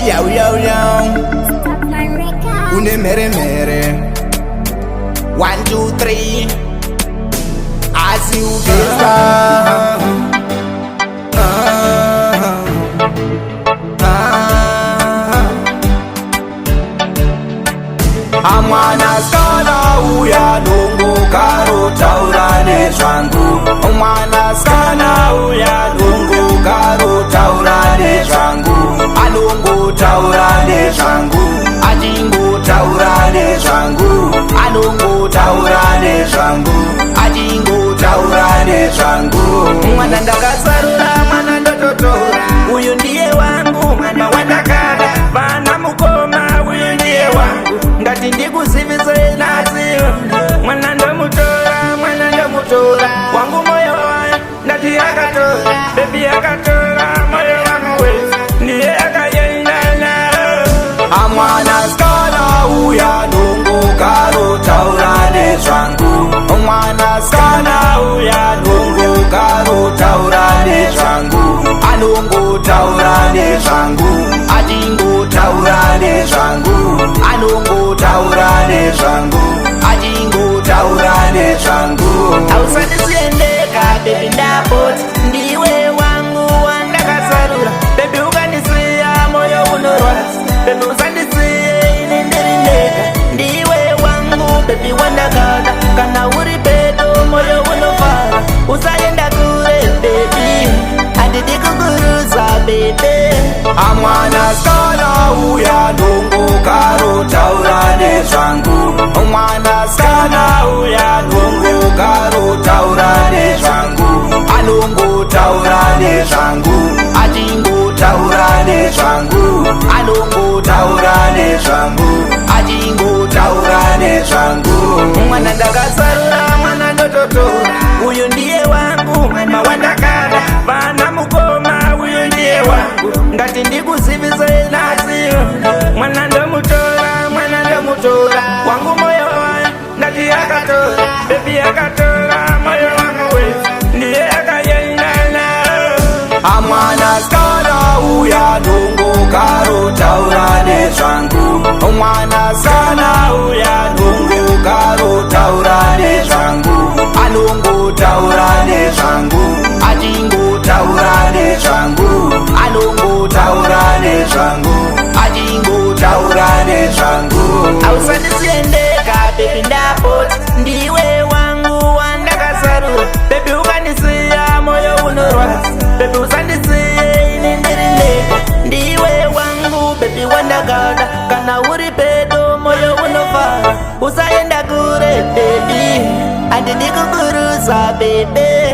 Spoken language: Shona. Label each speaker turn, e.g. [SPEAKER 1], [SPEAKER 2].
[SPEAKER 1] Yo yo yo, une mere mere. 1 2 3, as you Amwana skana uya lungu karo taurane zvangu. Mwana skana uya lungu karo taurane zvangu. Anungu taurane zvangu. Ajingu taurane zvangu. Anungu taurane zvangu. Ajingu taurane zvangu. Mwana ndakasarura mwana ndototora. Uyu ndiye wangu mwana wandakada. Vana mukoma uyu ndiye wangu. Ngati ndikuzivise naziyo mwana ndomutora, mwana ndomutora. Wangu moyo wayo ngati akatora. Baby akatora moyo wangu wese ndiye akayendana. Amwana skana uya lungu karo taurane zvangu. Mwana skana uya lungu karo taurane zvangu. Anungu taurane zvangu. Ajingu taurane zvangu. Anungu taurane zvangu. Ajingu taurane zvangu. Ausandisiendeka baby ndapoti ndiwe wangu wandakasarura. Baby ukanisiya moyo unorwadza. Baby usandisiye ini ndiri ndega. Ndiwe wangu baby wandakada. Kana uri pedo moyo unofara. Usaenda kure baby, handidi kukuruza baby. Amwana skana uya lungu karo taurane zvangu. Mwana skana uya lungu karo taurane zvangu. Anungu taurane zvangu. Ajingu taurane zvangu. Anungu taurane zvangu. Ajingu taurane zvangu. Mwana ndakasarura mwana ndototora. Uyu ndiye wangu mwana wandakada. Vana mukoma uyu ndiye wangu. Ngati ndikuzivise naziyo mwana ndomutora, mwana ndomutora. Wangu moyo wayo ngati akatora. Baby akatora moyo wangu wese ndiye akayendana. Amwana skana uya lungu karo taurane zvangu. Mwana skana uya lungu karo taurane zvangu. Anungu taurane zvangu. Ajingu taurane zvangu. Anungu taurane zvangu. Ajingu taurane zvangu. Ausandisiendeka baby ndapoti ndiwe wangu wandakasarura. Baby ukanisiya moyo unorwadza. Baby usandisiye ini ndiri ndega. Ndiwe wangu baby wandakada. Kana uri pedo moyo unofara. Usaenda kure baby, handidi kukuruza baby.